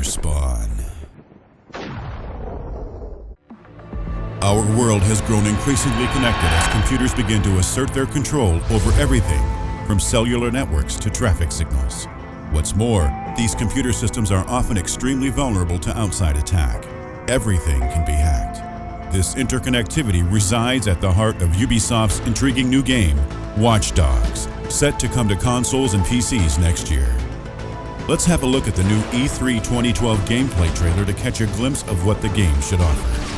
GamerSpawn. Our world has grown increasingly connected as computers begin to assert their control over everything, from cellular networks to traffic signals. What's more, these computer systems are often extremely vulnerable to outside attack. Everything can be hacked. This interconnectivity resides at the heart of Ubisoft's intriguing new game, Watch Dogs, set to come to consoles and PCs next year. Let's have a look at the new E3 2012 gameplay trailer to catch a glimpse of what the game should offer.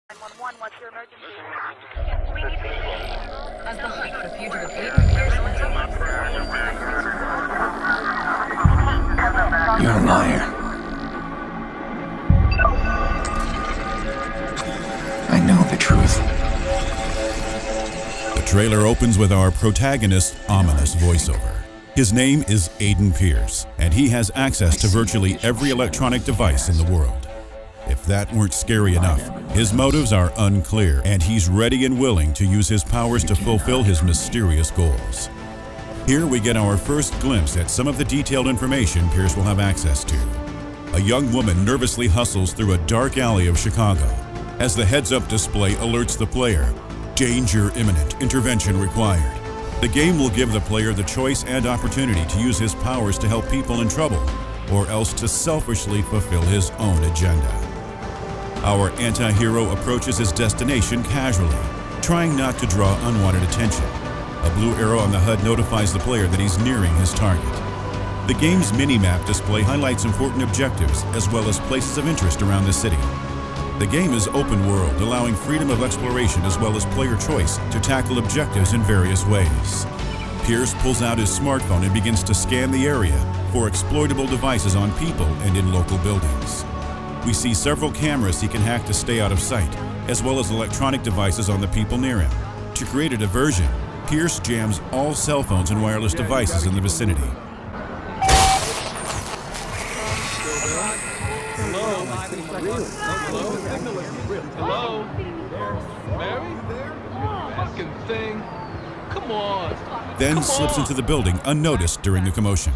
911, what's your emergency? We need As the hunt for fugitive Pierce You're a liar. I know the truth. The trailer opens with our protagonist's ominous voiceover. His name is Aiden Pierce, and he has access to virtually every electronic device in the world. If that weren't scary enough, his motives are unclear, and he's ready and willing to use his powers to fulfill his mysterious goals. Here we get our first glimpse at some of the detailed information Pierce will have access to. A young woman nervously hustles through a dark alley of Chicago as the heads-up display alerts the player, "Danger imminent, intervention required." The game will give the player the choice and opportunity to use his powers to help people in trouble, or else to selfishly fulfill his own agenda. Our anti-hero approaches his destination casually, trying not to draw unwanted attention. A blue arrow on the HUD notifies the player that he's nearing his target. The game's mini-map display highlights important objectives as well as places of interest around the city. The game is open world, allowing freedom of exploration as well as player choice to tackle objectives in various ways. Pierce pulls out his smartphone and begins to scan the area for exploitable devices on people and in local buildings. We see several cameras he can hack to stay out of sight, as well as electronic devices on the people near him. To create a diversion, Pierce jams all cell phones and wireless devices in the vicinity. Hello? Mary? Fucking thing. Come on. Then slips into the building unnoticed during the commotion.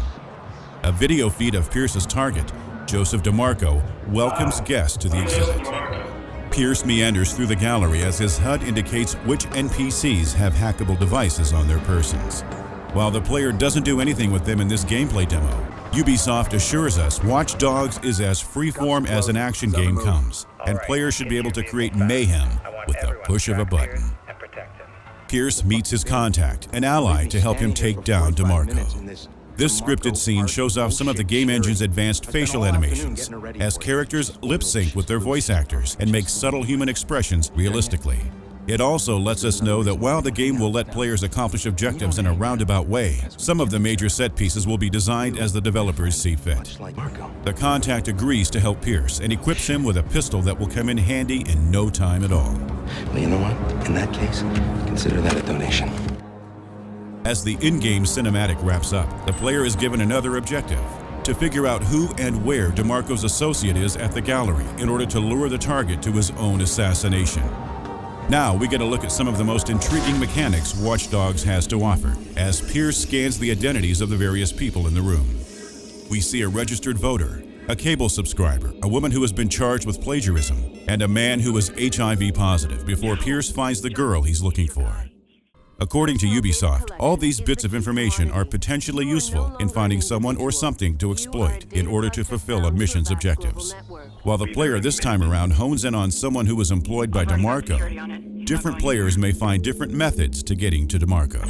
A video feed of Pierce's target, Joseph DeMarco, welcomes guests to the exhibit. Pierce meanders through the gallery as his HUD indicates which NPCs have hackable devices on their persons. While the player doesn't do anything with them in this gameplay demo, Ubisoft assures us Watch Dogs is as freeform as an action game comes, and players should be able to create mayhem with the push of a button. Pierce meets his contact, an ally, to help him take down DeMarco. This scripted scene shows off some of the game engine's advanced facial animations, as characters lip-sync with their voice actors and make subtle human expressions realistically. It also lets us know that while the game will let players accomplish objectives in a roundabout way, some of the major set pieces will be designed as the developers see fit. The contact agrees to help Pierce and equips him with a pistol that will come in handy in no time at all. Well, you know what? In that case, consider that a donation. As the in-game cinematic wraps up, the player is given another objective: to figure out who and where DeMarco's associate is at the gallery in order to lure the target to his own assassination. Now we get a look at some of the most intriguing mechanics Watch Dogs has to offer, as Pierce scans the identities of the various people in the room. We see a registered voter, a cable subscriber, a woman who has been charged with plagiarism, and a man who is HIV positive before Pierce finds the girl he's looking for. According to Ubisoft, all these bits of information are potentially useful in finding someone or something to exploit in order to fulfill a mission's objectives. While the player this time around hones in on someone who was employed by DeMarco, different players may find different methods to getting to DeMarco.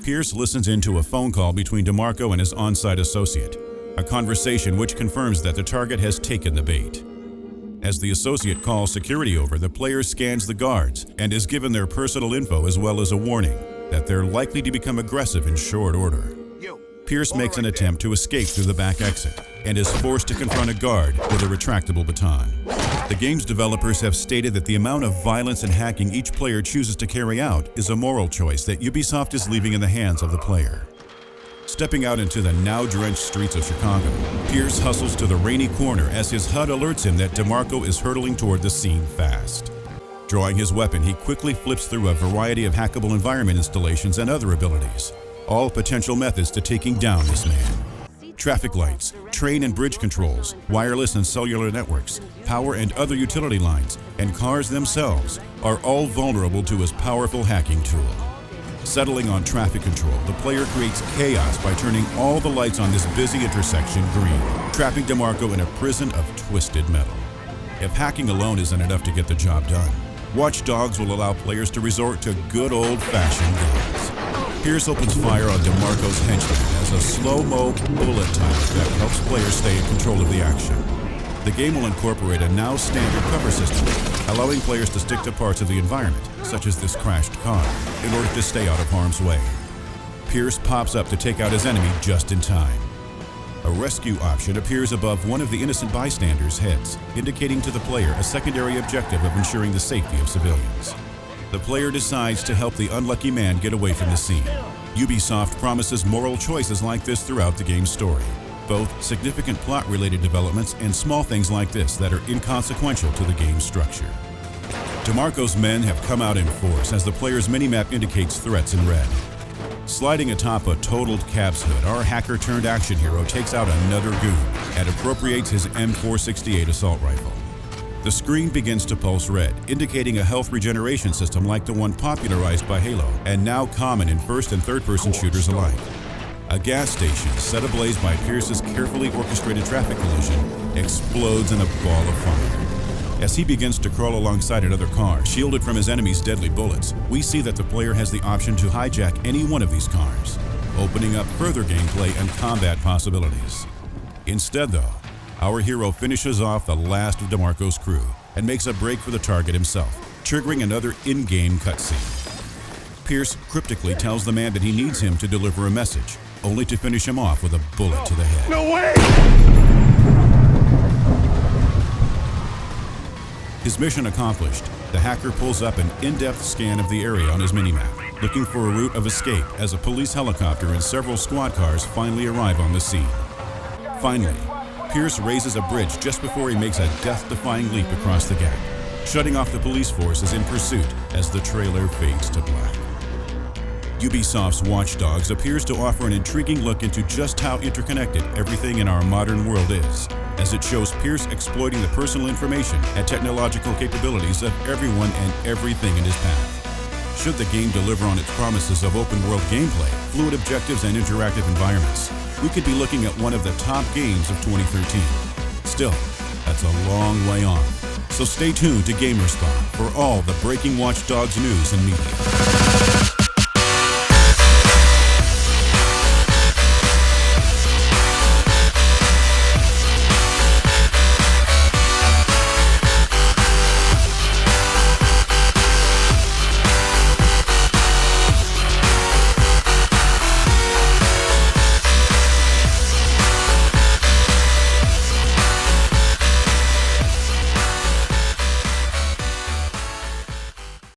Pierce listens into a phone call between DeMarco and his on-site associate, a conversation which confirms that the target has taken the bait. As the associate calls security over, the player scans the guards and is given their personal info as well as a warning that they're likely to become aggressive in short order. Pierce makes an attempt to escape through the back exit and is forced to confront a guard with a retractable baton. The game's developers have stated that the amount of violence and hacking each player chooses to carry out is a moral choice that Ubisoft is leaving in the hands of the player. Stepping out into the now-drenched streets of Chicago, Pierce hustles to the rainy corner as his HUD alerts him that DeMarco is hurtling toward the scene fast. Drawing his weapon, he quickly flips through a variety of hackable environment installations and other abilities, all potential methods to taking down this man. Traffic lights, train and bridge controls, wireless and cellular networks, power and other utility lines, and cars themselves are all vulnerable to his powerful hacking tool. Settling on traffic control, the player creates chaos by turning all the lights on this busy intersection green, trapping DeMarco in a prison of twisted metal. If hacking alone isn't enough to get the job done, Watch Dogs will allow players to resort to good old-fashioned guns. Pierce opens fire on DeMarco's henchman as a slow-mo bullet timer that helps players stay in control of the action. The game will incorporate a now standard cover system, allowing players to stick to parts of the environment, such as this crashed car, in order to stay out of harm's way. Pierce pops up to take out his enemy just in time. A rescue option appears above one of the innocent bystanders' heads, indicating to the player a secondary objective of ensuring the safety of civilians. The player decides to help the unlucky man get away from the scene. Ubisoft promises moral choices like this throughout the game's story, both significant plot-related developments and small things like this that are inconsequential to the game's structure. DeMarco's men have come out in force as the player's minimap indicates threats in red. Sliding atop a totaled cab's hood, our hacker-turned-action hero takes out another goon and appropriates his M468 assault rifle. The screen begins to pulse red, indicating a health regeneration system like the one popularized by Halo and now common in first- and third-person shooters alike. A gas station set ablaze by Pierce's carefully orchestrated traffic collision explodes in a ball of fire. As he begins to crawl alongside another car, shielded from his enemy's deadly bullets, we see that the player has the option to hijack any one of these cars, opening up further gameplay and combat possibilities. Instead, though, our hero finishes off the last of DeMarco's crew and makes a break for the target himself, triggering another in-game cutscene. Pierce cryptically tells the man that he needs him to deliver a message, only to finish him off with a bullet to the head. No way! His mission accomplished, the hacker pulls up an in-depth scan of the area on his minimap, looking for a route of escape as a police helicopter and several squad cars finally arrive on the scene. Finally, Pierce raises a bridge just before he makes a death-defying leap across the gap, shutting off the police forces in pursuit as the trailer fades to black. Ubisoft's Watch Dogs appears to offer an intriguing look into just how interconnected everything in our modern world is, as it shows Pierce exploiting the personal information and technological capabilities of everyone and everything in his path. Should the game deliver on its promises of open-world gameplay, fluid objectives, and interactive environments, we could be looking at one of the top games of 2013. Still, that's a long way off. So stay tuned to GamerSpawn for all the breaking Watch Dogs news and media.